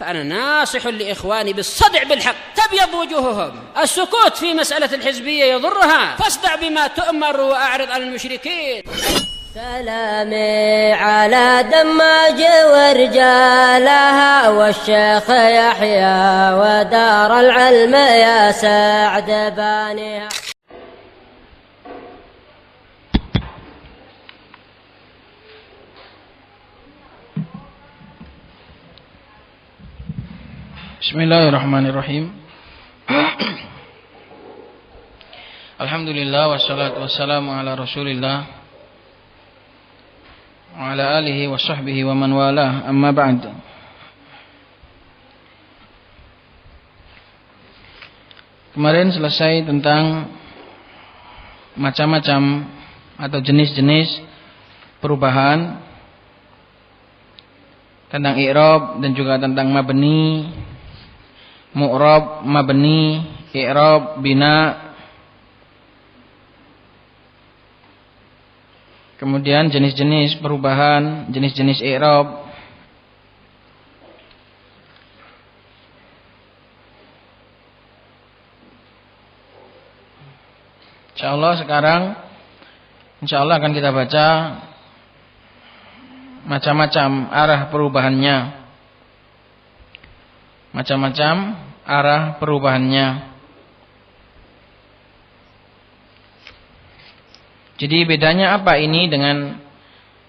فأنا ناصح لإخواني بالصدع بالحق تبيض وجوههم. السكوت في مسألة الحزبية يضرها، فاصدع بما تؤمر وأعرض عن المشركين. سلامي على دماج ورجالها والشيخ يحيى ودار العلم يا سعد بانيها. Bismillahirrahmanirrahim. Alhamdulillah wassalatu wassalamu ala Rasulillah wa ala alihi wa sahbihi wa man walah, amma ba'd. Kemarin selesai tentang macam-macam atau jenis-jenis perubahan, tentang i'rab dan juga tentang mabni, mu'rab, mabni, i'rab, bina. Kemudian jenis-jenis perubahan, jenis-jenis i'rab. Insyaallah sekarang akan kita baca macam-macam arah perubahannya. Macam-macam arah perubahannya. Jadi bedanya apa ini dengan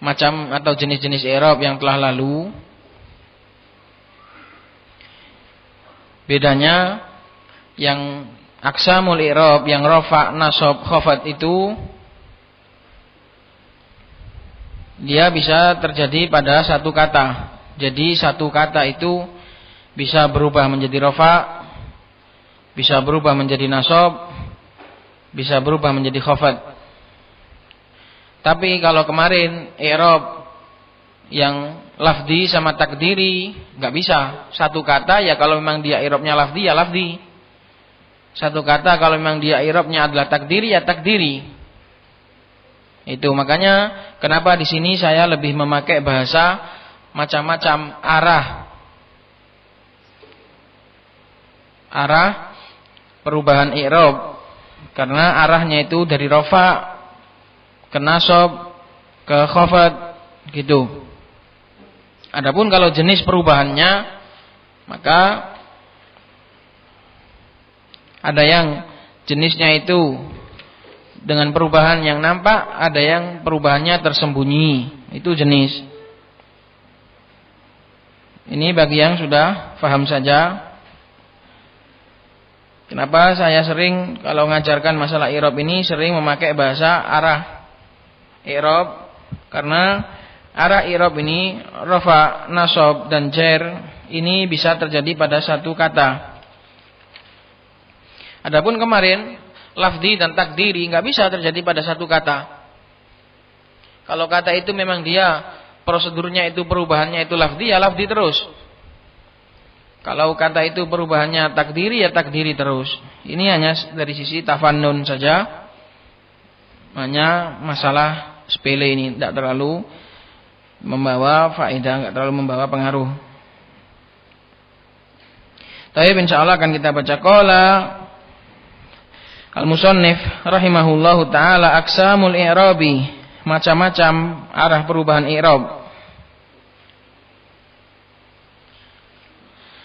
macam atau jenis-jenis i'rab yang telah lalu? Bedanya yang aqsamul i'rab, yang rafa, nasab, khafat itu dia bisa terjadi pada satu kata. Jadi satu kata itu bisa berubah menjadi rafa, bisa berubah menjadi nasab, bisa berubah menjadi khafat. Tapi kalau kemarin i'rab yang lafzi sama takdiri enggak bisa. Satu kata ya kalau memang dia i'rabnya lafzi ya lafzi. Satu kata kalau memang dia i'rabnya adalah takdiri ya takdiri. Itu makanya kenapa di sini saya lebih memakai bahasa macam-macam arah perubahan i'rab, karena arahnya itu dari rafa ke nasab ke khafat gitu. Adapun kalau jenis perubahannya, maka ada yang jenisnya itu dengan perubahan yang nampak, ada yang perubahannya tersembunyi. Itu jenis. Ini bagi yang sudah paham saja. Kenapa saya sering kalau mengajarkan masalah i'rab ini sering memakai bahasa arah i'rab? Karena arah i'rab ini rafa, nasab dan jar ini bisa terjadi pada satu kata. Adapun kemarin lafzi dan takdiri enggak bisa terjadi pada satu kata. Kalau kata itu memang dia prosedurnya itu perubahannya itu lafzi ya lafzi terus. Kalau kata itu perubahannya takdiri ya takdiri terus. Ini hanya dari sisi tafannun saja. Hanya masalah sepele ini, tidak terlalu membawa faedah, enggak terlalu membawa pengaruh. Tapi insyaallah akan kita baca qala al-musannif rahimahullahu ta'ala aqsamul i'rabi, macam-macam arah perubahan i'rab.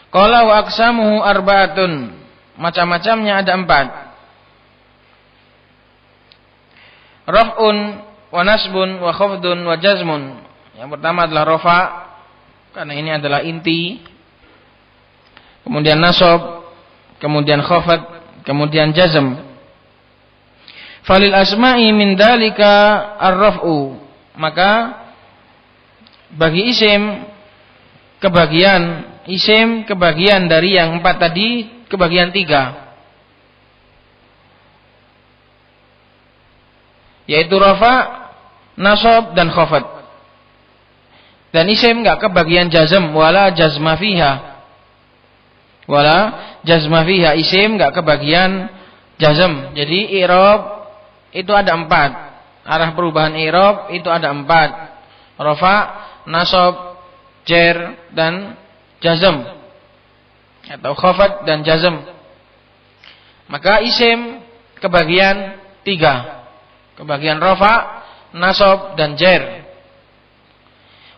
Qala wa aqsamuhu arba'atun, macam-macamnya ada 4. Raf'un wa nasbun wa khafdun wa jazmun. Yang pertama adalah rafa, karena ini adalah inti. Kemudian nasab, kemudian khafad, kemudian jazm. Falil asma'i min dalika ar-raf'u, maka bagi isim kebagian dari yang 4 tadi kebagian 3, yaitu rafa, nasab dan khafad. Dan isim enggak kebagian jazm, wala jazma fiha. Isim enggak kebagian jazm. Jadi i'rab itu ada 4. Arah perubahan i'rab itu ada 4. Rafa, nasab, jar dan jazm. atau khafad dan jazm. Maka isim kebagian 3. Kebagian rafa, nasab dan jar.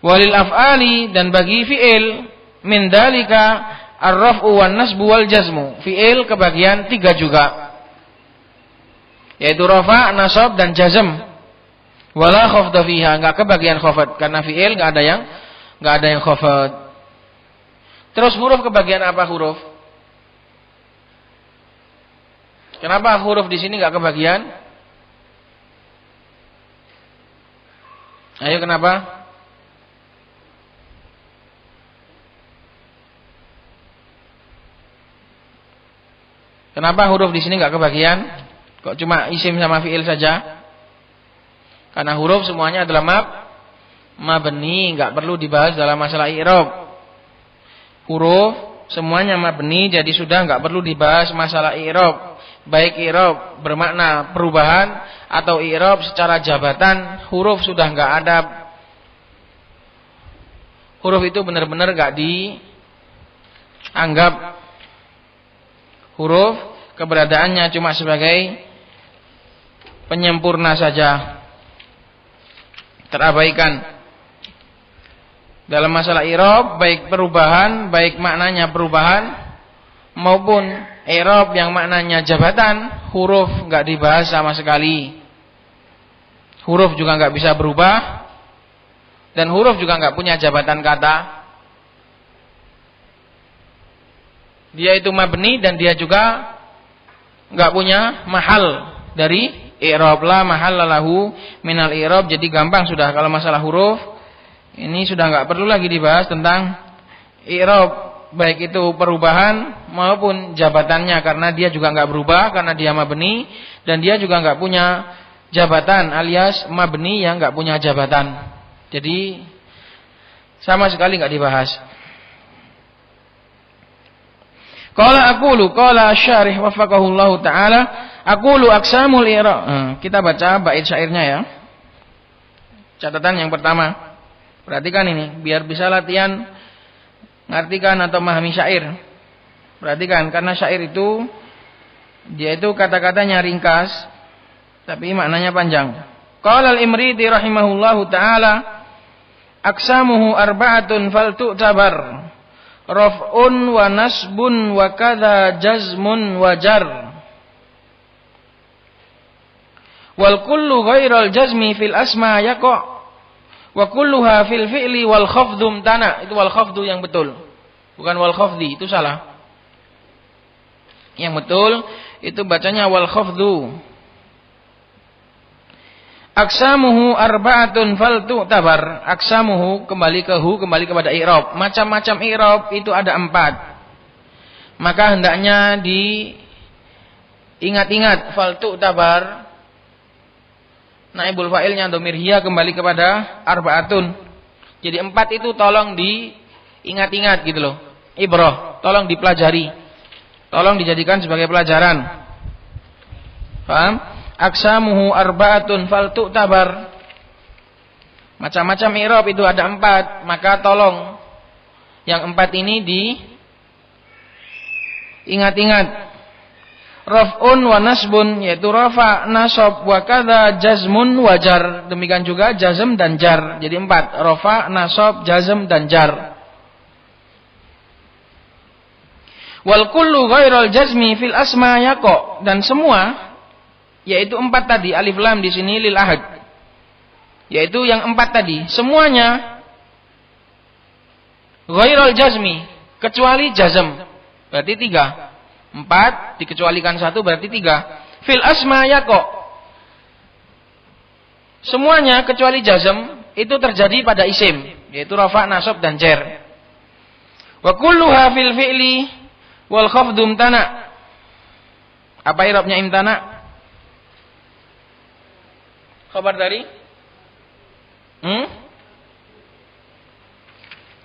Walil af'ali, dan bagi fi'il min dalika ar-raf'u wan nasbu wal jazmu. Fi'il kebagian 3 juga. Yaitu rafa, nasab dan jazm. Wala khafda fiha, enggak kebagian khafad karena fi'il enggak ada yang khafad. Terus huruf kebagian apa huruf? Kenapa huruf di sini enggak kebagian? Ayo kenapa? Kenapa huruf di sini enggak kebagian? Kok cuma isim sama fi'il saja? Karena huruf semuanya adalah mabni, enggak perlu dibahas dalam masalah i'rab. Huruf semuanya mabni, jadi sudah enggak perlu dibahas masalah i'rab. Baik i'rab bermakna perubahan atau i'rab secara jabatan, huruf sudah enggak ada. Huruf itu benar-benar enggak dianggap. Huruf keberadaannya cuma sebagai penyempurna saja, terabaikan. Dalam masalah i'rab, baik perubahan, baik maknanya perubahan maupun i'rab yang maknanya jabatan, huruf enggak dibahas sama sekali. Huruf juga enggak bisa berubah, dan huruf juga enggak punya jabatan kata. Dia itu mabni dan dia juga enggak punya mahal dari i'rab. La mahalla lahu minal i'rab. Jadi gampang sudah kalau masalah huruf ini sudah enggak perlu lagi dibahas tentang i'rab, baik itu perubahan maupun jabatannya, karena dia juga enggak berubah karena dia mabni, dan dia juga enggak punya jabatan alias mabni yang enggak punya jabatan. Jadi sama sekali enggak dibahas. Qala aqulu, qala syarih waffaqahullahu taala, aqulu aqsamul i'rab. Kita baca bait syairnya ya. Catatan yang pertama. Perhatikan ini biar bisa latihan ngartikan atau memahami syair. Perhatikan, karena syair itu dia itu kata-katanya ringkas tapi maknanya panjang. Qala al-Imridi rahimahullahu taala, aqsamuhu arba'atun faltu'tabar. Raf'un wa nasbun wa kadza jazmun wa jar. Wal kullu ghairal jazmi fil asma yaqa' wa kulluha fil fi'li wal khafdhu mtana. Itu wal khafdhu yang betul, bukan wal khafdi, itu salah. Yang betul itu bacanya wal khafdhu. Aksamuhu arba'atun faltu'tabar. Aksamuhu kembali ke hu, kembali kepada i'rab. Macam-macam i'rab itu ada 4. Maka hendaknya diingat-ingat. Faltu'tabar, naibul fa'ilnya dhamir hiya kembali kepada arba'atun. Jadi 4 itu tolong diingat-ingat gitu loh. Ibrah, tolong dipelajari. Tolong dijadikan sebagai pelajaran. Paham? Aksamuhu arba'atun faltu'tabar. Macam-macam i'rab itu ada 4, maka tolong yang 4 ini diingat-ingat. Raf'un wa nasbun, yaitu rafa, nasab, wa kadza jazmun wa jar. Demikian juga jazm dan jar. Jadi 4, rafa, nasab, jazm dan jar. Wal kullu ghairal jazmi fil asma yaqa. Dan semua, yaitu 4 tadi, alif lam di sini lil ahad, yaitu yang 4 tadi semuanya ghairal jazmi, kecuali jazm, berarti 3. 4 dikecualikan 1 berarti 3. Fil asma yaqa, semuanya kecuali jazm itu terjadi pada isim, yaitu rafa, nasab dan jar. Wa kulluha fil fi'li wal khafdhu imtana. Apa i'rabnya imtana? Khabar dari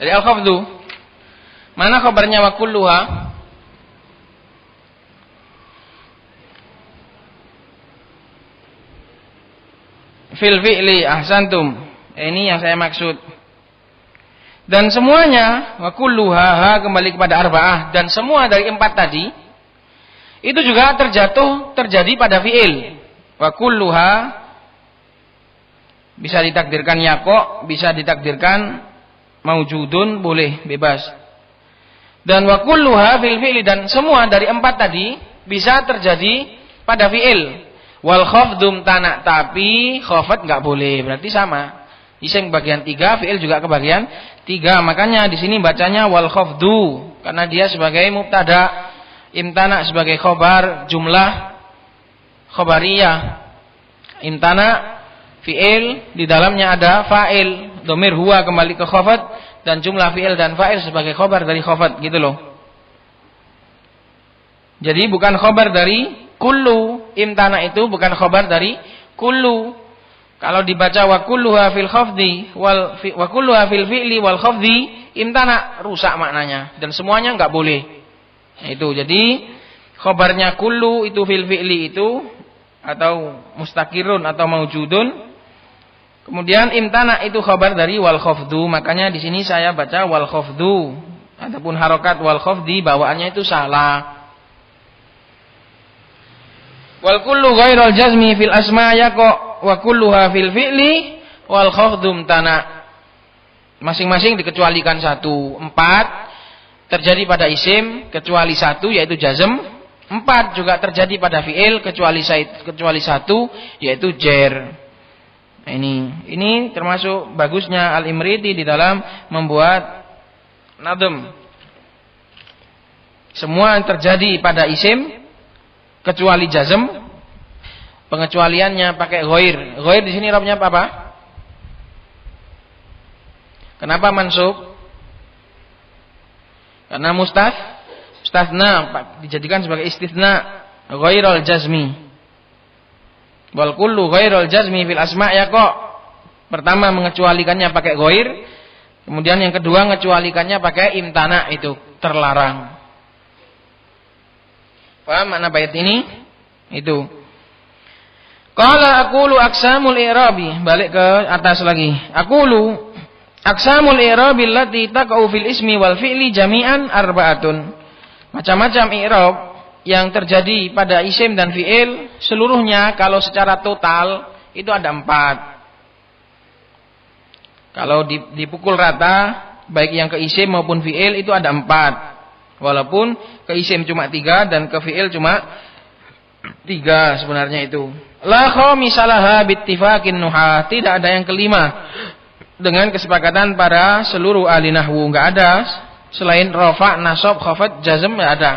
dari al-khafdhu. Mana khabarnya wa kulluha? Fil fi'li, ahsantum. Ini yang saya maksud. Dan semuanya wa kulluha kembali kepada arba'ah, dan semua dari 4 tadi itu juga terjadi pada fi'il. Wa kulluha bisa ditakdirkan yaqo, bisa ditakdirkan maujudun, boleh bebas. Dan wa kulluha fil fi'li, dan semua dari 4 tadi bisa terjadi pada fi'il. Wal khafdum tanak, tapi khafat enggak boleh, berarti sama. Isim bagian 3, fi'il juga ke bagian 3. Makanya di sini bacanya wal khafdu karena dia sebagai mubtada, imtana sebagai khobar, jumlah khobariyah. Imtana fi'il, di dalamnya ada fa'il, domir huwa kembali ke khafat, dan jumlah fi'il dan fa'il sebagai khobar dari khafat, gitu loh. Jadi bukan khobar dari kullu, imtana itu bukan khobar dari kullu. Kalau dibaca wa kulluha fil khafdi wa kulluha fil fi'li wal khafdi, imtana, rusak maknanya, dan semuanya enggak boleh. Nah, itu jadi khobarnya kullu itu fil fi'li itu atau mustakirun atau maujudun. Kemudian imtana itu khabar dari wal khafdu, makanya di sini saya baca wal khafdu. Adapun harokat wal khafdi bawaannya itu salah. Wal kullu ghairal jazmi fil asma yaqa wa kulluha fil fi'li wal khafdum tana. Masing-masing dikecualikan 1. 4 terjadi pada isim kecuali 1 yaitu jazm. 4 juga terjadi pada fi'il kecuali 1 yaitu jer. Nah, ini termasuk bagusnya Al-Imriti di dalam membuat nadm. Semua yang terjadi pada isim kecuali jazm, pengecualiannya pakai ghair. Ghair di sini robnya apa? Kenapa mansub? Karena mustafna dijadikan sebagai istitsna, ghairal jazmi. Wal kullu ghairal jazmi fil asma' yaqa. Pertama mengecualikannya pakai ghair, kemudian yang kedua mengecualikannya pakai imtana, itu terlarang. Paham makna bait ini? Itu. Qala aqulu aqsamul i'rabi, balik ke atas lagi. Aqulu aqsamul i'rabi allati taqa'u fil ismi wal fi'li jami'an arba'atun. Macam-macam i'rab yang terjadi pada isim dan fi'il seluruhnya kalau secara total itu ada 4. Kalau dipukul rata baik yang ke isim maupun fi'il itu ada 4. Walaupun ke isim cuma 3 dan ke fi'il cuma 3 sebenarnya itu. La khamisalaha bittifaqin nuhah, tidak ada yang kelima dengan kesepakatan para seluruh ahli nahwu, enggak ada selain rafa, nasab, khafat, jazm, enggak ada.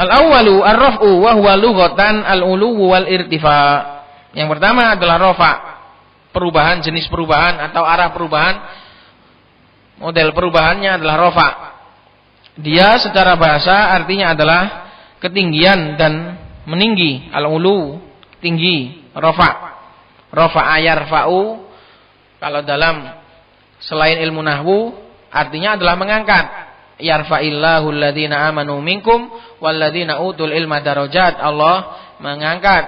Al-awwalu ar-raf'u wa huwa lughatan al-ulu wal irtifa. Yang pertama adalah rafa, perubahan, jenis perubahan atau arah perubahan, model perubahannya adalah rafa. Dia secara bahasa artinya adalah ketinggian dan meninggi. Al-ulu, tinggi, rafa. Rafa'a yarfa'u kalau dalam selain ilmu nahwu artinya adalah mengangkat. Yarfa'illahu alladhina amanu minkum walladhina utul ilma darajat. Allah mengangkat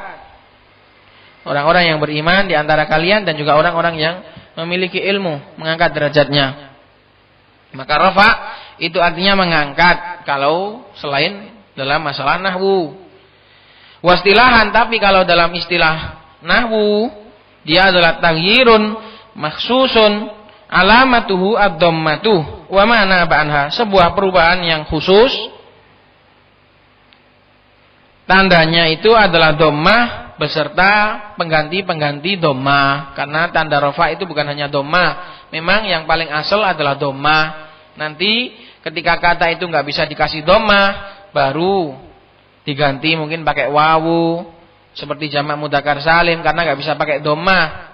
orang-orang yang beriman di antara kalian dan juga orang-orang yang memiliki ilmu, mengangkat derajatnya. Maka rafa itu artinya mengangkat kalau selain dalam masalah nahwu. Wastilahan, tapi kalau dalam istilah nahwu dia adalah taghyirun makhsusun alamatuhu ad-dhammatu wa ma'na ba'anha, sebuah perubahan yang khusus, tandanya itu adalah dhammah beserta pengganti-pengganti dhammah. Karena tanda rafa itu bukan hanya dhammah, memang yang paling asal adalah dhammah. Nanti ketika kata itu nggak bisa dikasih dhammah, baru diganti mungkin pakai wawu, seperti jamak mudzakkar salim, karena nggak bisa pakai dhammah.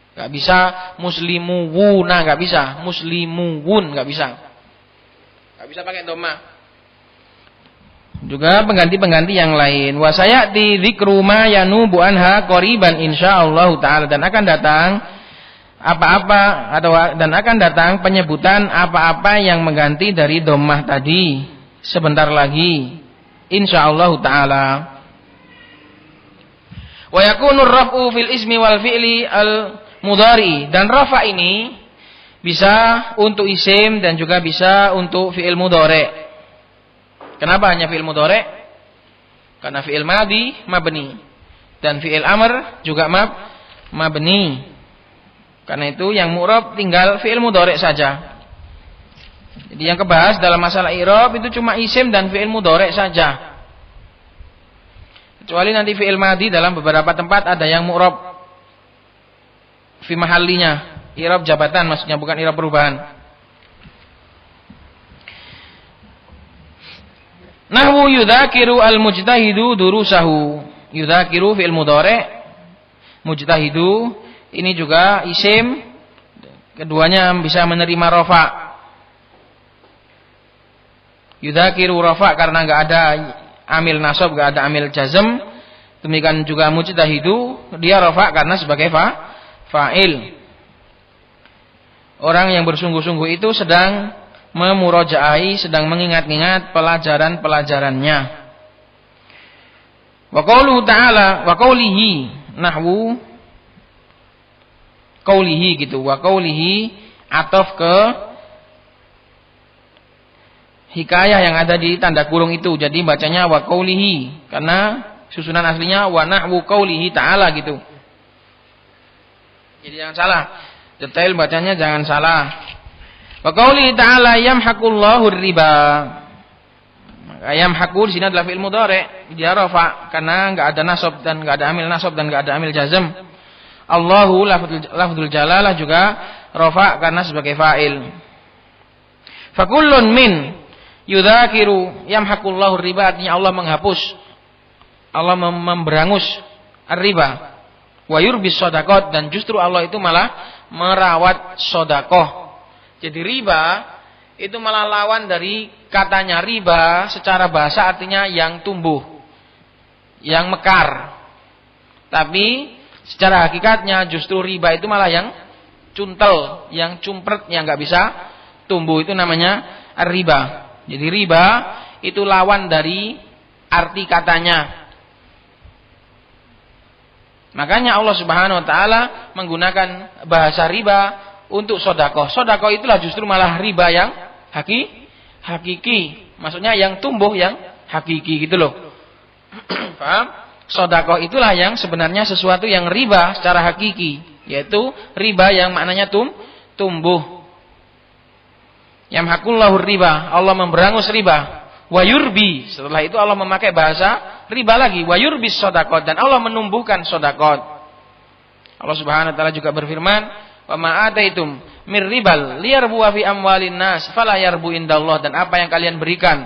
Nggak bisa muslimuwuna, nggak bisa muslimuwun, nggak bisa pakai dhammah. Juga pengganti-pengganti yang lain. Wa sayati dzikru ma yanubu anha qoriban insyaallah taala, dan akan datang penyebutan apa-apa yang mengganti dari dhammah tadi sebentar lagi insyaallah taala. Wa yakunu raf'u fil ismi wal fi'li al mudhari, dan rafa ini bisa untuk isim dan juga bisa untuk fi'il mudhari. Kenapa hanya fi'il mudhari? Karena fi'il madhi mabni dan fi'il amr juga mabni. Karena itu yang mu'rab tinggal fi'il mudhari saja. Jadi yang kebahas dalam masalah i'rab itu cuma isim dan fi'il mudhari saja. Kecuali nanti fi'il madhi dalam beberapa tempat ada yang mu'rab fi mahallinya, i'rab jabatan maksudnya, bukan i'rab perubahan. Nahwu yudzakiru al-mujtahidu durusahu. Yudzakiru fi'il mudhari, mujtahidu ini juga isim, keduanya bisa menerima rafa. Yudzakiru rafa karena enggak ada amil nasab, enggak ada amil jazm. Demikian juga mujtahidu dia rafa karena sebagai fa'il. Orang yang bersungguh-sungguh itu sedang memurajaai, sedang mengingat-ingat pelajaran-pelajarannya. Wa qauluhu ta'ala, wa qaulihi, nahwu qaulihi gitu. Wa qaulihi ataf ke hikayah yang ada di tanda kurung itu. Jadi bacanya wa qaulihi karena susunan aslinya wa nahwu qaulihi ta'ala gitu. Jadi jangan salah. Detail bacanya jangan salah. Wa qaulihi ta'ala yamhaqullahu riba. Maka yamhaqu di sini adalah fi'il mudhari, dia rafa karena enggak ada nasab dan enggak ada amil nasab dan enggak ada amil jazm. Allahu lafdzul jalalah juga rafa karena sebagai fa'il. Fa kullun min yudzakiru yamhaqullahu riba, artinya Allah menghapus, Allah memberangus ar-riba. Wa yurbis shadaqat, dan justru Allah itu malah merawat sedekah. Jadi riba itu malah lawan dari katanya riba, secara bahasa artinya yang tumbuh, yang mekar. Tapi secara hakikatnya justru riba itu malah yang cuntel, yang cumpret, yang enggak bisa tumbuh, itu namanya riba. Jadi riba itu lawan dari arti katanya. Makanya Allah Subhanahu wa taala menggunakan bahasa riba untuk sedekah. Sedekah itulah justru malah riba yang hakiki. Maksudnya yang tumbuh, yang hakiki gitu loh. Paham? Sedekah itulah yang sebenarnya sesuatu yang riba secara hakiki, yaitu riba yang maknanya tumbuh. Yamhaqullahu riba, Allah memberangus riba. Wa yurbi, setelah itu Allah memakai bahasa riba lagi, wa yurbis shadaqat, dan Allah menumbuhkan sedekah. Allah Subhanahu wa taala juga berfirman, wa ma ataitum mir ribal liyarbu fi amwalin nas fala yarbu indallah, dan apa yang kalian berikan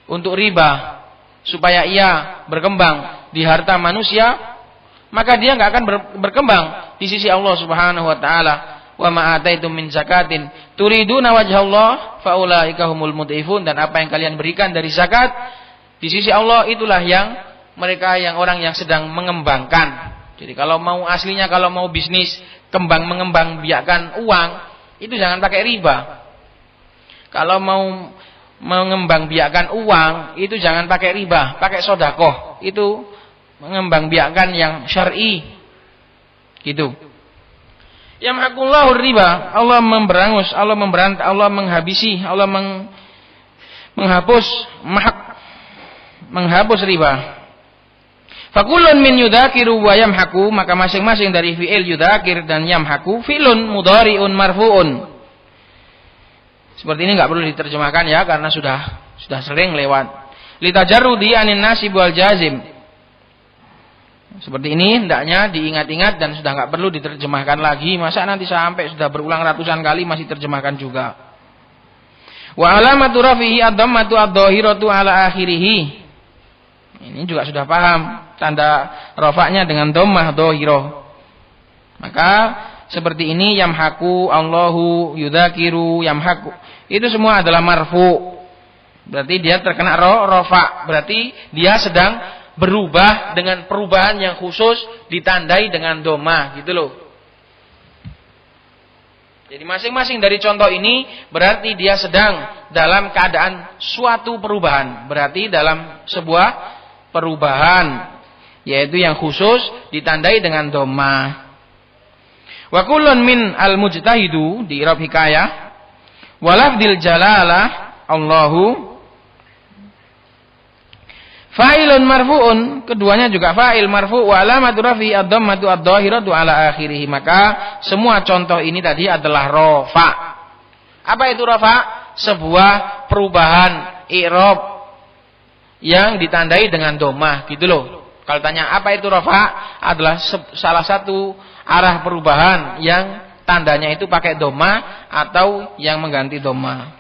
untuk riba supaya ia berkembang di harta manusia, maka dia enggak akan berkembang di sisi Allah Subhanahu wa taala. Wa ma ataitum min zakatin turiduna wajhallah faulaika humul mudhifun, dan apa yang kalian berikan dari zakat di sisi Allah itulah yang mereka yang orang yang sedang mengembangkan. Jadi kalau mau aslinya, kalau mau bisnis mengembang biakan uang, itu jangan pakai riba. Kalau mau mengembang biakan uang, itu jangan pakai riba, pakai sedekah. Itu mengembang biakan yang syar'i. Gitu. Yamhaqullahu riba, Allah memberangus, Allah memberantas, Allah menghabisi, Allah menghapus riba. Fakullun min yudzakiru wa yamhaqu, maka masing-masing dari fi'il yudzakir dan yamhaqu fi'lun mudhari'un marfu'un. Seperti ini enggak perlu diterjemahkan ya, karena sudah sering lewat. Litajarrudi anin nasib wal jazim. Seperti ini hendaknya diingat-ingat dan sudah enggak perlu diterjemahkan lagi. Masa nanti sampai sudah berulang ratusan kali masih terjemahkan juga. Wa alamatu rafihi ad-dhammatu ad-dhahiratu ala akhirih. Ini juga sudah paham, tanda rafa'nya dengan dhammah dhahirah. Maka seperti ini yamhaqu, Allahu yudzakiru, yamhaqu. Itu semua adalah marfu. Berarti dia terkena rafa, berarti dia sedang berubah dengan perubahan yang khusus ditandai dengan dhammah gitu loh. Jadi masing-masing dari contoh ini berarti dia sedang dalam keadaan suatu perubahan. Berarti dalam sebuah perubahan yaitu yang khusus ditandai dengan dhammah. Wa kullun min al-mujtahidu di i'rab hikayah wa lafdil jalalah Allahu fa'ilun marfu'un, keduanya juga fa'il marfu' wa alamatu rafi ad-dhammatu ad-dhahiratu ala akhirih. Maka semua contoh ini tadi adalah rafa. Apa itu rafa? Sebuah perubahan i'rab yang ditandai dengan dhammah, gitu loh. Kalau tanya apa itu rafa, adalah salah satu arah perubahan yang tandanya itu pakai dhammah atau yang mengganti dhammah.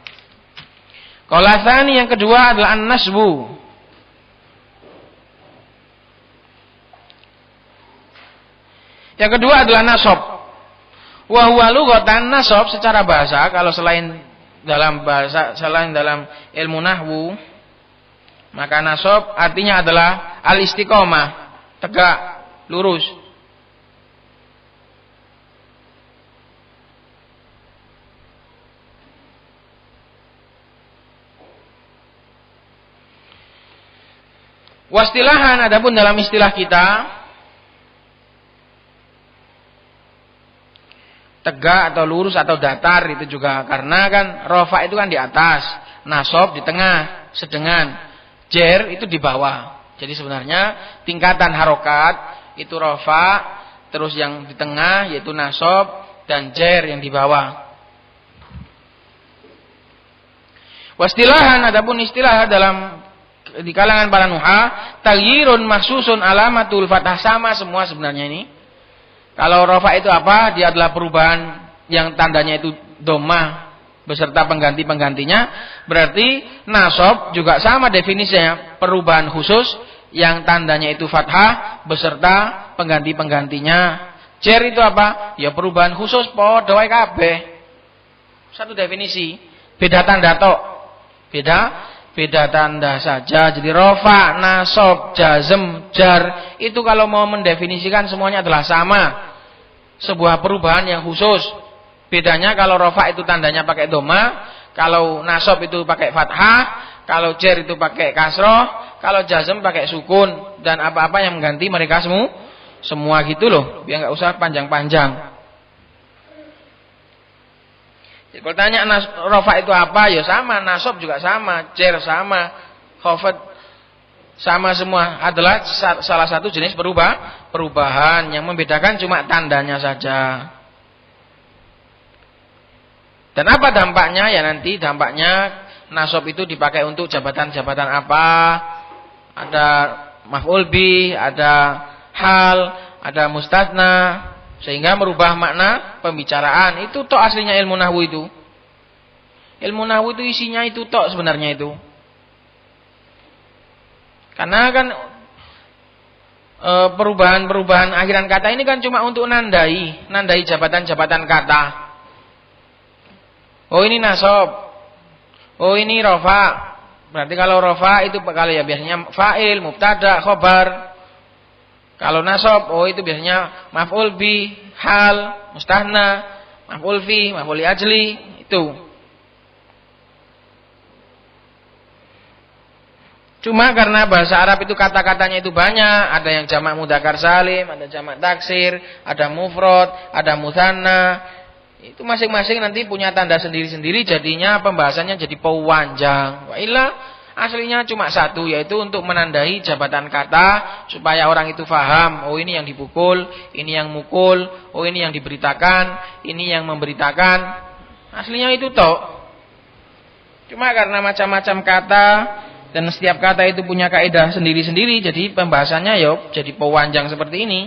Qalasani yang kedua adalah an-nasbu. Yang kedua adalah nasab. Wa huwa lughatan, nasab secara bahasa, kalau selain dalam ilmu nahwu, maka nasab artinya adalah al-istiqomah, tegak, lurus. Wastilahan, adapun dalam istilah kita, tegak atau lurus atau datar itu juga, karena kan rafa itu kan di atas, nasab di tengah, sedangkan jer itu di bawah. Jadi sebenarnya tingkatan harokat itu rafa, terus yang di tengah yaitu nasab, dan jer yang di bawah. Wastilahan, adapun istilah dalam di kalangan para nuha, taghyirun mahsusun alamatul fathah, sama semua sebenarnya ini. Kalau rafa itu apa? Dia adalah perubahan yang tandanya itu dhammah beserta pengganti-penggantinya. Berarti nasab juga sama definisinya, perubahan khusus yang tandanya itu fathah beserta pengganti-penggantinya. Jer itu apa? Ya perubahan khusus padha wae kabeh. Satu definisi, beda tanda tok. Beda tanda saja. Jadi rafa, nasab, jazm, jar itu kalau mau mendefinisikan semuanya adalah sama. Sebuah perubahan yang khusus. Bedanya kalau rafa itu tandanya pakai dhammah, kalau nasab itu pakai fathah, kalau jar itu pakai kasroh, kalau jazm pakai sukun, dan apa-apa yang mengganti mereka semua gitu loh. Biar nggak usah panjang-panjang. Jadi kalau tanya rafa itu apa, ya sama, nasab juga sama, jar sama, khafad sama, semua adalah salah satu jenis perubahan yang membedakan cuma tandanya saja. Dan apa dampaknya? Ya nanti dampaknya nasab itu dipakai untuk jabatan-jabatan apa? Ada maf'ul bih, ada hal, ada mustatsna, sehingga merubah makna pembicaraan. Itu tok aslinya ilmu nahwu itu. Ilmu nahwu itu isinya itu tok sebenarnya itu. Karena kan perubahan-perubahan akhiran kata ini kan cuma untuk nandai jabatan-jabatan kata. Oh ini nasab. Oh ini rafa. Berarti kalau rafa itu kalau ya biasanya fa'il, mubtada, khobar. Kalau nasab, oh itu biasanya maf'ul bi, hal, mustahna, maf'ul fi, maf'ul li ajli, itu. Cuma karena bahasa Arab itu kata-katanya itu banyak, ada yang jamak mudzakkar salim, ada jamak taksir, ada mufrad, ada mutsanna. Itu masing-masing nanti punya tanda sendiri-sendiri, jadinya pembahasannya jadi panjang. Wa illa aslinya cuma satu, yaitu untuk menandai jabatan kata supaya orang itu faham, oh ini yang dipukul, ini yang mukul, oh ini yang diberitakan, ini yang memberitakan. Aslinya itu toh. Cuma karena macam-macam kata dan setiap kata itu punya kaidah sendiri-sendiri, jadi pembahasannya ya jadi panjang seperti ini.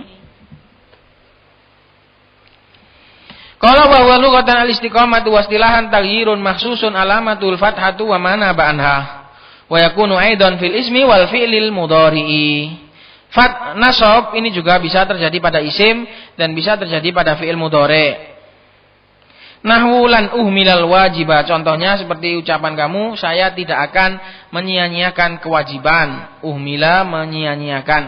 Qala wa huwa lughatan al-istiqamatu wa istilahan taghyirun mahsusun alamatul fathatu wa mana ba'anha. Wa yakunu aidan fil ismi wal fi'lil mudhari'i. Nasab ini juga bisa terjadi pada isim dan bisa terjadi pada fi'il mudhari'. Nahwu lan uhmilal wajibah, contohnya seperti ucapan kamu, saya tidak akan menyia-nyiakan kewajiban. Uhmila, menyia-nyiakan.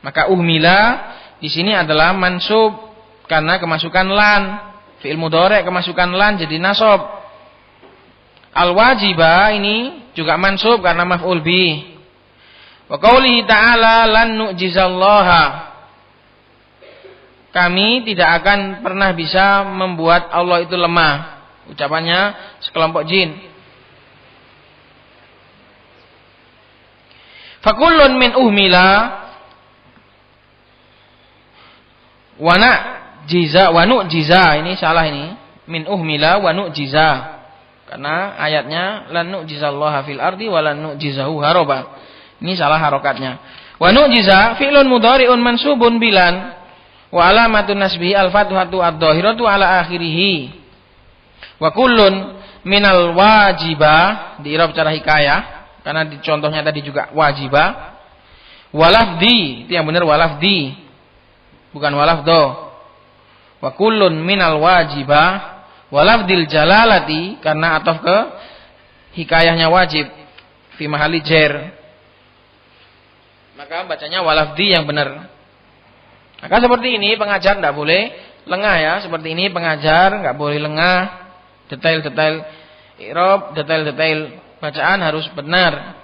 Maka uhmila di sini adalah mansub karena kemasukan lan. Fi'il mudhari' kemasukan lan jadi nasab. Al wajibah ini juga mansub karena maf'ul bih. Wa qaulihi ta'ala lan nu'jizallaha. Kami tidak akan pernah bisa membuat Allah itu lemah. Ucapannya sekelompok jin. Fakullun min uhmila wa nu'jiza. Ini salah ini. Min uhmila wa nu'jiza. Karena ayatnya lan nu'jizallaha fil ardi wa lan nu'jizahu haroba. Ini salah harokatnya. Wa nu'jiza fi'lun mudhari'un mansubun bilan wa alamatun nasbihi al-fathatu ad-dhahiratu ala akhirih. Wa kullun minal wajibah di i'rab cara hikayah karena di contohnya tadi juga wajibah. Walafdi, itu yang benar walafdi. Bukan walafdo. Wa kullun minal wajibah walafdil jalalati karena ataf ke hikayahnya wajib fi mahali jar. Maka bacanya walafdi yang benar. Maka seperti ini pengajar tidak boleh lengah ya. Seperti ini pengajar nggak boleh lengah. Detail-detail i'rab, detail-detail bacaan harus benar.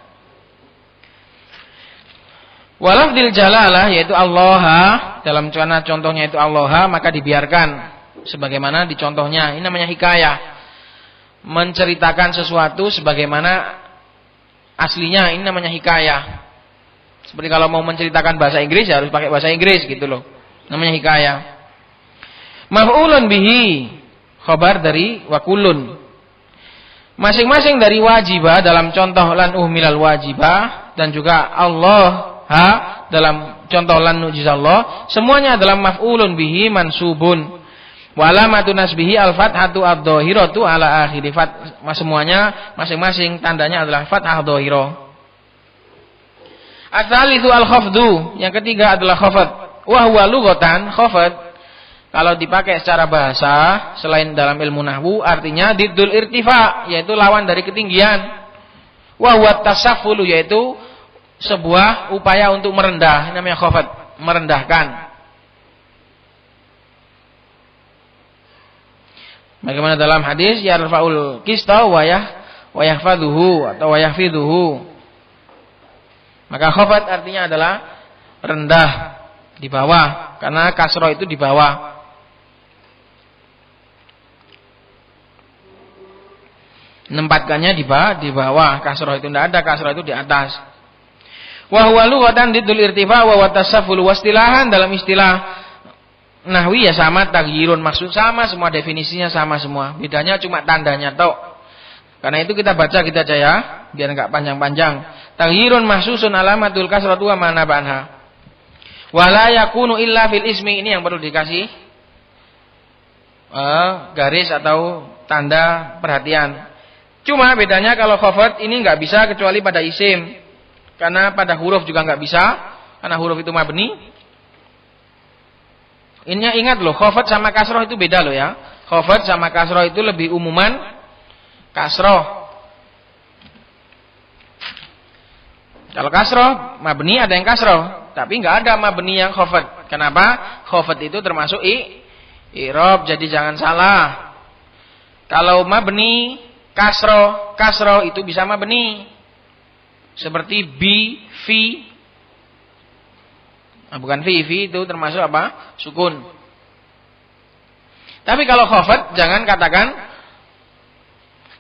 Walafdil jalalah yaitu Allah, dalam contohnya itu Allah, maka dibiarkan sebagaimana di contohnya. Ini namanya hikayah. Menceritakan sesuatu sebagaimana aslinya, ini namanya hikayah. Seperti kalau mau menceritakan bahasa Inggris ya harus pakai bahasa Inggris gitu loh. Namanya hikayah. Maf'ulun bihi, khabar dari wakulun. Masing-masing dari wajibah dalam contoh lan uhmilal wajibah dan juga Allah dalam contoh lan nu'jizallah, semuanya adalah maf'ulun bihi mansubun. Wa alamatu nasbihi al-fathatu ad-dhahiratu ala akhiri. Semuanya masing-masing tandanya adalah fathah dhahirah. Ats-tsalitsu al-khafdu, yang ketiga adalah khafad. Wa huwa lughatan khafad kalau dipakai secara bahasa selain dalam ilmu nahwu artinya diddul irtifa, yaitu lawan dari ketinggian. Wa huwa tasaffulu, yaitu sebuah upaya untuk merendah. Ini namanya khafad, merendahkan. Bagaimana dalam hadis yarfa'ul qista wa yahfaduhu atau wa yahfiduhu. Maka khafad artinya adalah rendah, di bawah, karena kasroh itu di bawah. Menempatkannya di bawah, kasroh itu tidak ada, kasroh itu di atas. Wa huwa lughatan diddul irtifa wa tasafful, wastilahan dalam istilah nahwi ya sama, taghyirun maksud sama, semua definisinya sama semua. Bedanya cuma tandanya tok. Karena itu kita baca kita aja ya, biar enggak panjang-panjang. Taghyirun mahsusun alamatul kasratu wa mana banha. Wa la yakunu illa fil ismi, ini yang perlu dikasih garis atau tanda perhatian. Cuma bedanya kalau khafad ini enggak bisa kecuali pada isim. Karena pada huruf juga enggak bisa, karena huruf itu mabni. Ini ingat loh, khafad sama kasroh itu beda loh ya. Khafad sama kasroh itu lebih umuman kasroh. Kalau kasroh, mabni ada yang kasroh, tapi nggak ada mabni yang khafad. Kenapa? Khafad itu termasuk i'rab, jadi jangan salah. Kalau mabni kasroh itu bisa mabni. Seperti bi, fi. Nah, bukan fi itu termasuk apa? Sukun. Tapi kalau khafad jangan katakan,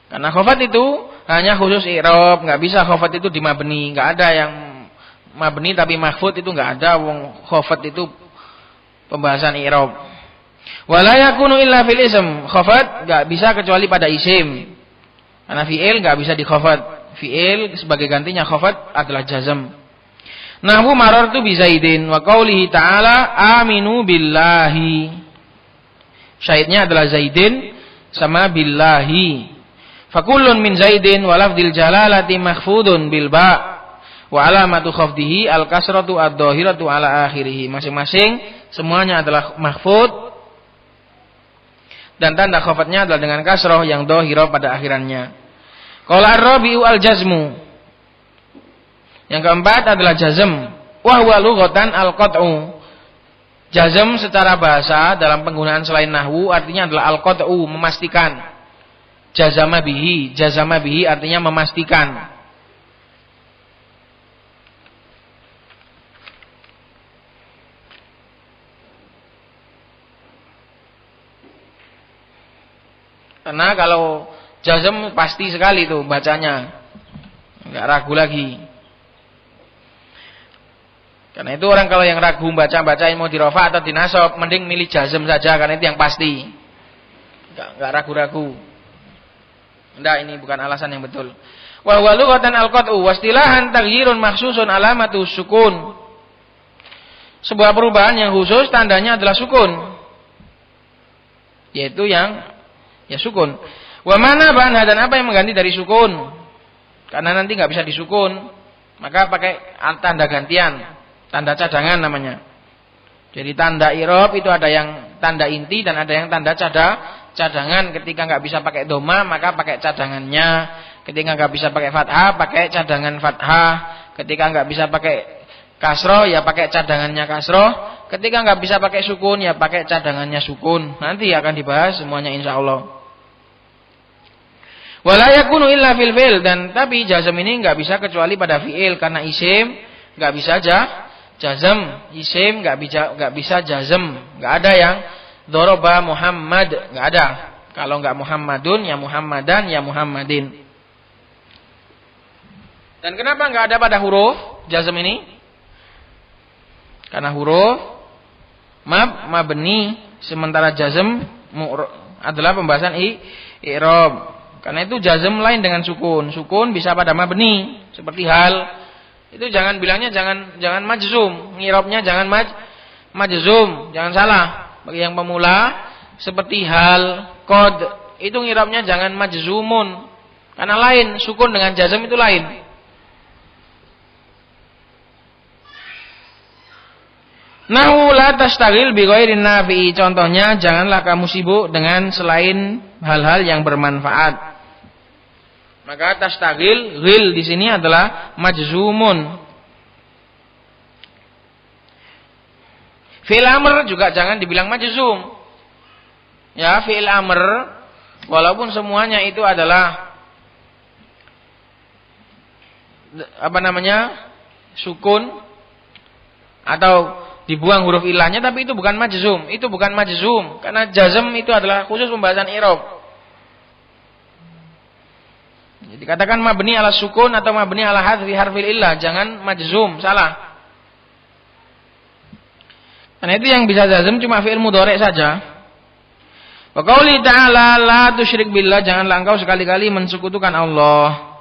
karena khafad itu hanya khusus i'rab, nggak bisa khafad itu di mabni, nggak ada yang mabni tapi mahfud itu nggak ada. Wong khafad itu pembahasan i'rab. Wala yakunu illa fil ism, khafad nggak bisa kecuali pada isim. Karena fi'il nggak bisa di khafad. Fi'il sebagai gantinya khafad adalah jazm. Nahwu marartu bi Zaidin wa qaulihi ta'ala aminu billahi. Syahidnya adalah Zaidin sama billahi. Fakullun min Zaidin wa lafdil jalalati mahfudun bil ba wa alamatu khafdihi al kasratu ad-dhahiratu ala akhirih. Masing-masing semuanya adalah mahfud dan tanda khafadnya adalah dengan kasroh yang dhahirah pada akhirannya. Qala ar-rabi'u al-jazmu. Yang keempat adalah jazm. Wa huwa lughatan al-qat'u. Jazm secara bahasa dalam penggunaan selain nahwu artinya adalah al-qat'u, memastikan. Jazama bihi artinya memastikan. Karena kalau jazm pasti sekali tuh bacanya. Enggak ragu lagi. Karena itu orang kalau yang ragu baca-bacain mau dirofa atau dinasab, mending milih jazm saja karena itu yang pasti. Enggak ragu-ragu. Enggak, ini bukan alasan yang betul. Wa huwa lughatan al-qat'u wastilahan taghyirun makhsusun alamatu sukun. Sebuah perubahan yang khusus tandanya adalah sukun. Yaitu yang ya sukun. Wa mana ba'da dan apa yang mengganti dari sukun? Karena nanti enggak bisa disukun, maka pakai tanda gantian. Tanda cadangan namanya. Jadi tanda i'rab itu ada yang tanda inti dan ada yang tanda cadangan. Ketika nggak bisa pakai doma maka pakai cadangannya. Ketika nggak bisa pakai fathah pakai cadangan fathah. Ketika nggak bisa pakai kasroh ya pakai cadangannya kasroh. Ketika nggak bisa pakai sukun ya pakai cadangannya sukun. Nanti akan dibahas semuanya insya Allah. Wala yakunu illa fil fi'il, dan tapi jazm ini nggak bisa kecuali pada fi'il karena isim nggak bisa jazm, isim nggak bisa jazm, nggak ada yang doroba Muhammad, nggak ada. Kalau nggak Muhammadun ya Muhammadan ya Muhammadin. Dan kenapa nggak ada pada huruf jazm ini? Karena huruf mabni, sementara jazm adalah pembahasan i'rab. Karena itu jazm lain dengan sukun. Sukun bisa pada mabni, seperti hal. Itu jangan bilangnya jangan majzum, ngirabnya jangan majzum, jangan salah. Bagi yang pemula seperti hal, qad, itu ngirabnya jangan majzumun. Karena lain, sukun dengan jazm itu lain. Nahu la tastaghil bi ghairin nafi. Contohnya, janganlah kamu sibuk dengan selain hal-hal yang bermanfaat. Maka tastaghil, ghil di sini adalah majzumun. Fi'il amr juga jangan dibilang majzum. Ya, fi'il amr walaupun semuanya itu adalah sukun atau dibuang huruf ilahnya, tapi itu bukan majzum. Itu bukan majzum karena jazm itu adalah khusus pembahasan i'rab. Jadi katakan mabni ala sukun atau mabni ala hadfi harfil illah, jangan majzum, salah. Karena itu yang bisa jazm cuma fi'il mudhari' saja. Wa qauli ta'ala la tusyrik billah, janganlah engkau sekali-kali mensekutukan Allah.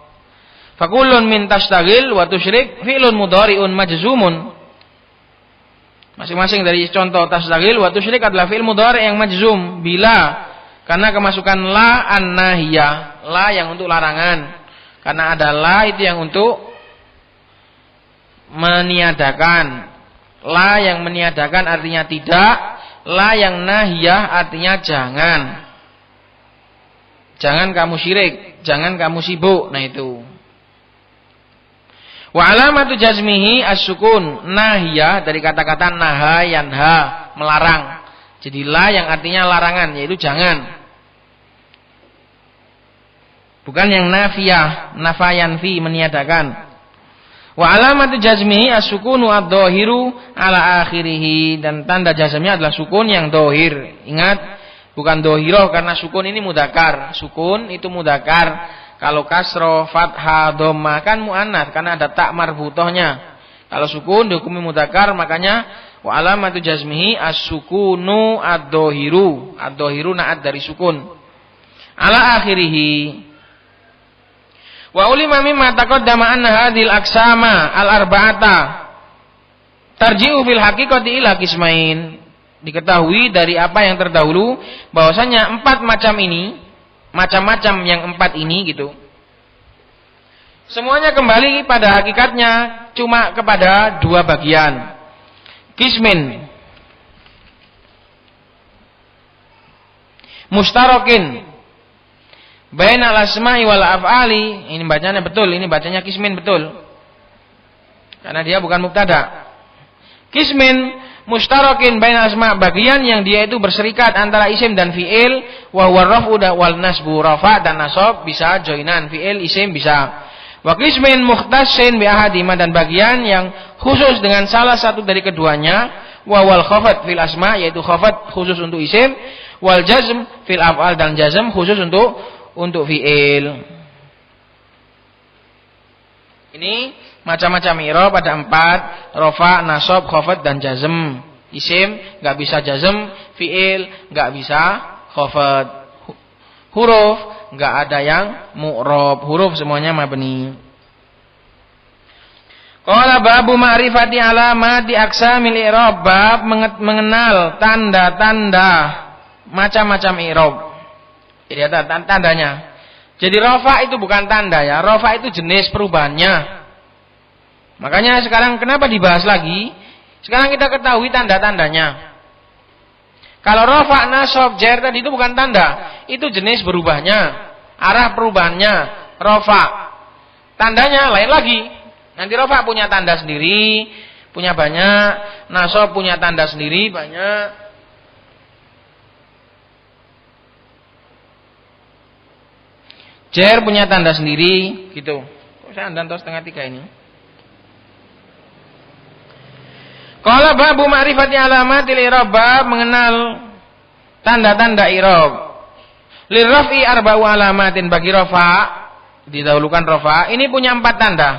Fa kullun min tastaghil wa tusyrik fi'lun mudhari'un majzumun. Masing-masing dari contoh tastaghil wa tusyrik adalah fi'il mudhari' yang majzum bila, karena kemasukan la an-nahiyah, la yang untuk larangan. Karena ada la itu yang untuk meniadakan. La yang meniadakan artinya tidak, la yang nahiyah artinya jangan. Jangan kamu syirik, jangan kamu sibuk. Nah itu. Wa alamatu jazmihi as-sukun, nahiyah dari kata-kata naha yanha, melarang. Jadi la yang artinya larangan, yaitu jangan. Bukan yang nafiyah, nafayan fi, meniadakan. Wa alamatu jazmihi as-sukunu ad-dhahiru ala akhirih, dan tanda jazmnya adalah sukun yang dhahir. Ingat, bukan dhahirah karena sukun ini mudzakkar. Sukun itu mudzakkar. Kalau kasroh, fathah, dhamma kan muannats karena ada tak marbutohnya. Kalau sukun dihukumi mudzakkar, makanya wa alamatu jazmihi as-sukunu ad-dhahiru. Ad-dhahiru na'at dari sukun. Ala akhirih. Wa ulima mimma taqaddama anna hadhil aqsama al-arba'ata tarji'u fil haqiqati ila qismain. Diketahui dari apa yang terdahulu bahwasanya 4 macam ini, macam-macam yang 4 ini gitu. Semuanya kembali pada hakikatnya cuma kepada 2 bagian. Qismin mustarakin bainal asma'i wal af'ali. Ini bacanya betul, ini bacanya qismin betul. Karena dia bukan mubtada. Qismin mustarakin bainal asma', bagian yang dia itu berserikat antara isim dan fi'il, wa huwa raf'u wal nasbu, rafa dan nasab bisa joinan, fi'il isim bisa. Wa qismin mukhtassin bi ahadima, dan bagian yang khusus dengan salah satu dari keduanya, wa wal khafat fil asma', yaitu khafat khusus untuk isim, Wal jazm fil af'al, dan jazm khusus untuk fi'il. Ini macam-macam i'rab ada 4, rafa, nasab, khafad dan jazm. Isim enggak bisa jazm, fi'il enggak bisa khafad. Huruf enggak ada yang mu'rab, huruf semuanya mabni. Qala babu ma'rifati alamati aqsamil i'rab, bab mengenal tanda-tanda macam-macam i'rab. Jadi ada tandanya. Jadi rafa itu bukan tanda ya, rafa itu jenis perubahannya. Makanya sekarang kenapa dibahas lagi? Sekarang kita ketahui tanda-tandanya. Kalau rafa, nasab, jar tadi itu bukan tanda, itu jenis berubahnya, arah perubahannya. Rafa, tandanya lain lagi. Nanti rafa punya tanda sendiri, punya banyak. Nasab punya tanda sendiri, banyak. Jar punya tanda sendiri, gitu. Kok saya andan 2:30 ini? Qala babu ma'rifati alamatil i'rab, bab mengenal tanda-tanda i'rab. Lirraf'i arba'u alamatin, bagi rafa didahulukan rafa ini punya 4 tanda.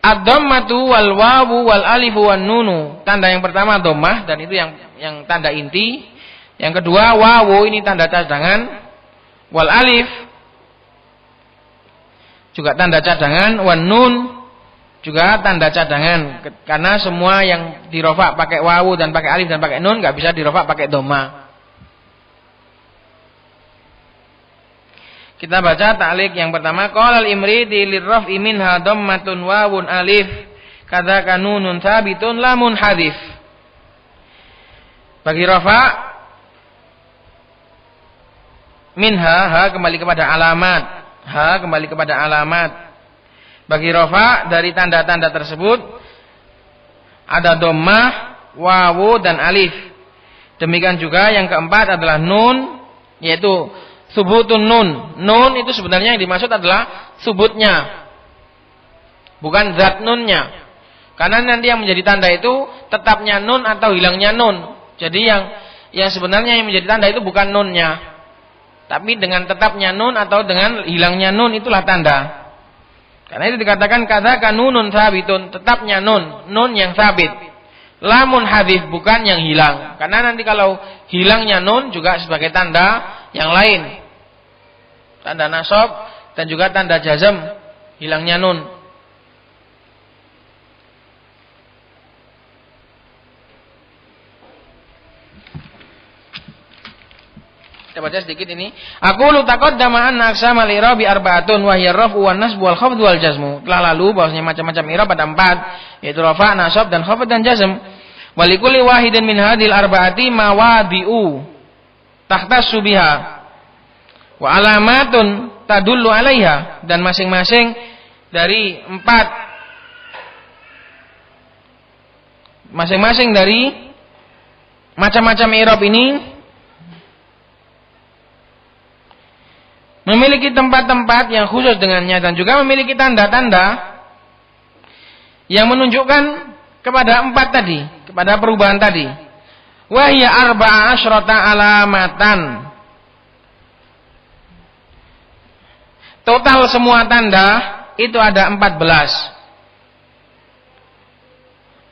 Ad-dhammatu wal wawu wal alifu wan nunu. Tanda yang pertama dhammah, dan itu yang tanda inti. Yang kedua wawu, ini tanda cadangan. Wal alif juga tanda cadangan. Wan nun juga tanda cadangan, karena semua yang dirofa pakai wawu dan pakai alif dan pakai nun nggak bisa dirofa pakai doma. Kita baca ta'liq yang pertama. Qala al-Imridi lirraf'i minha dhammatun wawun alif kadzaka nunun tsabitun lamun hadif. Bagi rafa minha, ha kembali kepada alamat, ha kembali kepada alamat. Bagi rafa dari tanda-tanda tersebut ada dhammah, wawu dan alif. Demikian juga yang keempat adalah nun, yaitu subutun nun. Nun itu sebenarnya yang dimaksud adalah subutnya, bukan zat nunnya. Karena nanti yang menjadi tanda itu tetapnya nun atau hilangnya nun. Jadi yang sebenarnya yang menjadi tanda itu bukan nunnya, tapi dengan tetapnya nun atau dengan hilangnya nun itulah tanda. Karena itu dikatakan kadzaka nunun tsabitun, tetapnya nun yang sabit. Lamun hadif, bukan yang hilang. Karena nanti kalau hilangnya nun juga sebagai tanda yang lain. Tanda nasab dan juga tanda jazm, hilangnya nun. Kita baca sedikit ini. Aqulu taqaddama anna aqsamal i'rabi arba'atun wa hiya ar-raf'u wan nasbu wal khafdu wal jazmu. Telah lalu bahwasanya macam-macam i'rab ada 4, yaitu rafa', nasab dan khafd dan jazm. Wa likulli wahidin min hadhil arba'ati mawadi'u tahtassu biha wa alamatun tadullu 'alaiha, dan masing-masing dari 4 masing-masing dari macam-macam i'rab ini memiliki tempat-tempat yang khusus dengannya, dan juga memiliki tanda-tanda yang menunjukkan kepada 4 tadi, kepada perubahan tadi. Wa hiya arba'a asyrata alamatan. Total semua tanda itu ada 14.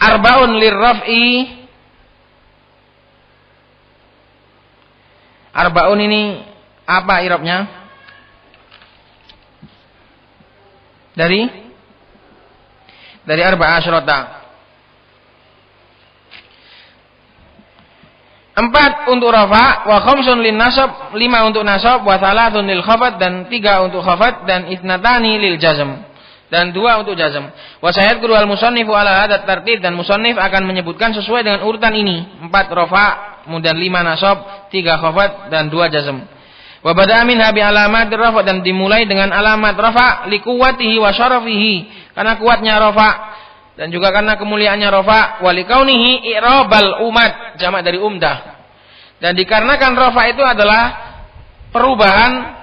Arba'un lirraf'i. Arba'un ini apa i'rabnya? Dari arba'a asyrata. 4 untuk rafa, wa khamsun lin nasab, 5 untuk nasab, wa thalathun lil khafad, dan 3 untuk khafad, dan ithnatani lil jazm, dan 2 untuk jazm. Wa sayadkuru al musannifu ala hadat tartib, dan musannif akan menyebutkan sesuai dengan urutan ini. 4 rafa, kemudian 5 nasab, 3 khafad, dan 2 jazm. Wa bada'a minha bi alamatir rafa, dan dimulai dengan alamat rafa liquwwatihi wa syarafihi, karena kuatnya rafa dan juga karena kemuliaannya rafa, wa likaunihi i'rabal umat, jamak dari umdah. Dan dikarenakan rafa itu adalah perubahan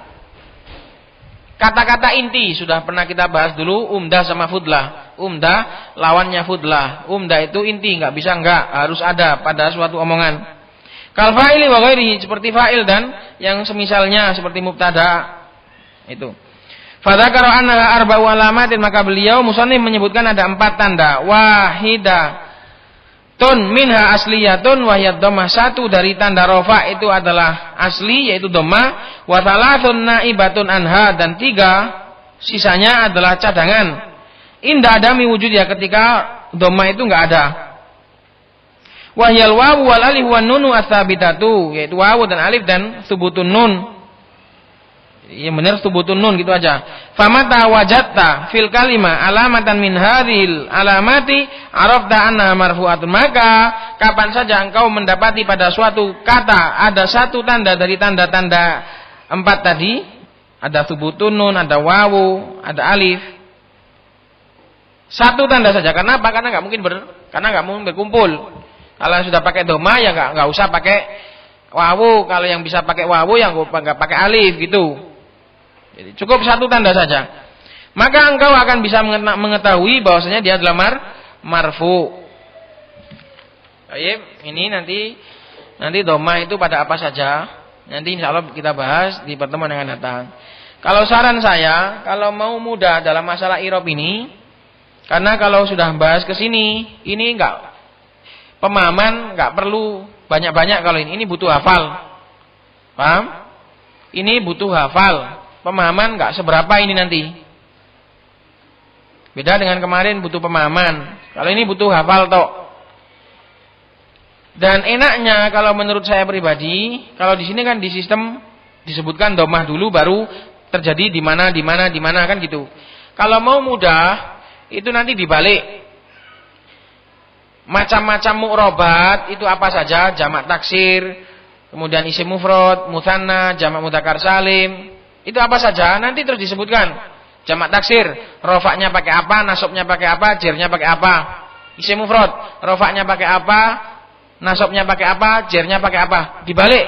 kata-kata inti, sudah pernah kita bahas dulu umdah sama fudlah. Umdah lawannya fudlah. Umdah itu inti, enggak bisa enggak, harus ada pada suatu omongan. Kal fa'ili wa ghairihi, seperti fa'il dan yang semisalnya seperti mubtada. Itu. Fadzakara anna arba'u alamatin, maka beliau musannif menyebutkan ada 4 tanda. Wahidatun minha asliyatun wa hiya dhammah. 1 dari tanda rafa itu adalah asli yaitu dhammah, wa thalathun naibatun anha, dan 3 sisanya adalah cadangan. Inda adami wujudnya, ketika dhammah itu enggak ada. Wahyal wawu wal alif wan nunu ats-tsabitatu, yaitu wawu dan alif dan tsubutun nun. Ya benar, tsubutun nun gitu aja. Famata wajadta fil kalimah alamatan min hadhil alamati arafta anna marfu'atun, maka kapan saja engkau mendapati pada suatu kata ada 1 tanda dari tanda-tanda 4 tadi, ada tsubutun nun, ada wawu, ada alif. 1 tanda saja. Kenapa? Karena enggak mungkin berkumpul. Kalau yang sudah pakai doma ya enggak usah pakai wawu. Kalau yang bisa pakai wawu yang enggak pakai alif gitu. Jadi cukup 1 tanda saja. Maka engkau akan bisa mengetahui bahwasanya dia adalah marfu. Baik, ini nanti doma itu pada apa saja. Nanti insyaallah kita bahas di pertemuan yang akan datang. Kalau saran saya, kalau mau mudah dalam masalah i'rab ini, karena kalau sudah bahas ke sini, ini enggak pemahaman, enggak perlu banyak-banyak. Kalau ini butuh hafal. Paham? Ini butuh hafal. Pemahaman enggak seberapa ini nanti. Beda dengan kemarin butuh pemahaman. Kalau ini butuh hafal tok. Dan enaknya kalau menurut saya pribadi, kalau di sini kan di sistem disebutkan dhammah dulu baru terjadi di mana kan gitu. Kalau mau mudah itu nanti dibalik. Macam-macam mu'robat itu apa saja, jamak taksir, kemudian isim mufrad, mutsanna, jamak mudzakkar salim, itu apa saja nanti terus disebutkan. Jamak taksir, rofaknya pakai apa, nasabnya pakai apa, jernya pakai apa. Isim mufrad, rofaknya pakai apa, nasabnya pakai apa, jernya pakai apa. Dibalik,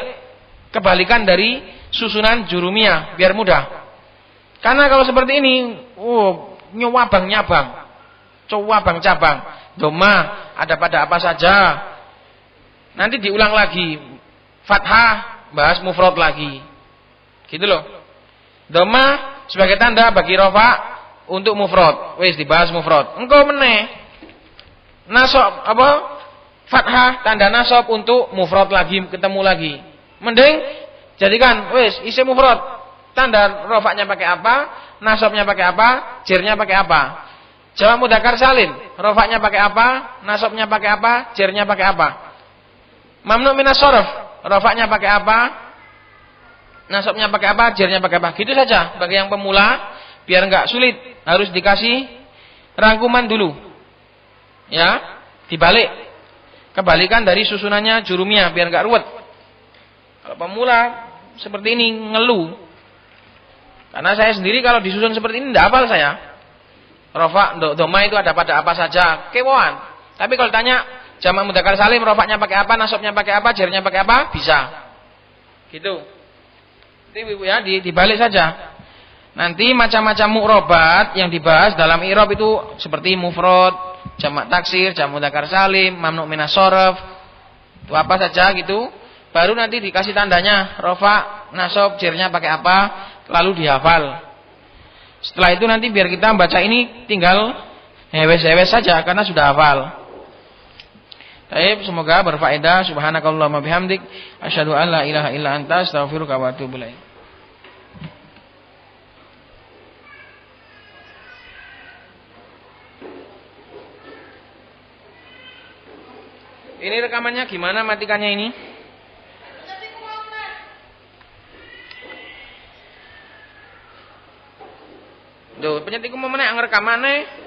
kebalikan dari susunan jurumiyah biar mudah. Karena kalau seperti ini, nyawabang-nyabang, cowabang-cabang, doma ada pada apa saja. Nanti diulang lagi. Fathah bahas mufrad lagi. Gitu loh. Doma sebagai tanda bagi rafa untuk mufrad. Wis dibahas mufrad. Engkau meneh. Nasab apa? Fathah tanda nasab untuk mufrad lagi, ketemu lagi. Mending jadikan wis isim mufrad. Tanda rafa'nya pakai apa? Nasabnya pakai apa? Jernya pakai apa? Jamak mudzakkar salim, rafa'nya pakai apa? Nasabnya pakai apa? Jernya pakai apa? Mamnu minas sharaf, rafa'nya pakai apa? Nasabnya pakai apa? Jernya pakai apa? Gitu saja bagi yang pemula biar enggak sulit, harus dikasih rangkuman dulu. Ya, dibalik. Kebalikan dari susunannya jurumiyah biar enggak ruwet. Kalau pemula seperti ini ngeluh. Karena saya sendiri kalau disusun seperti ini enggak hafal saya. Rafa, doma itu ada pada apa saja, kewoan. Tapi kalau tanya jamak mudzakkar salim, rafa'nya pakai apa, nasabnya pakai apa, jernya pakai apa, bisa. Gitu. Jadi ya dibalik saja. Nanti macam-macam mu'robat yang dibahas dalam i'rab itu seperti mufrad, jamak taksir, jamak mudzakkar salim, mamnu minas sharaf, itu apa saja gitu. Baru nanti dikasih tandanya, rafa, nasab, jernya pakai apa, lalu dihafal. Setelah itu nanti biar kita baca ini tinggal hewes-hewes saja karena sudah hafal. Baik, semoga berfaedah. Subhanakallahumma bihamdik, asyhadu an la ilaha illa anta, astaghfiruka wa atubu ilaik. Ini rekamannya gimana, matikannya ini? Duh, penyetiku mau menek ngerekamane.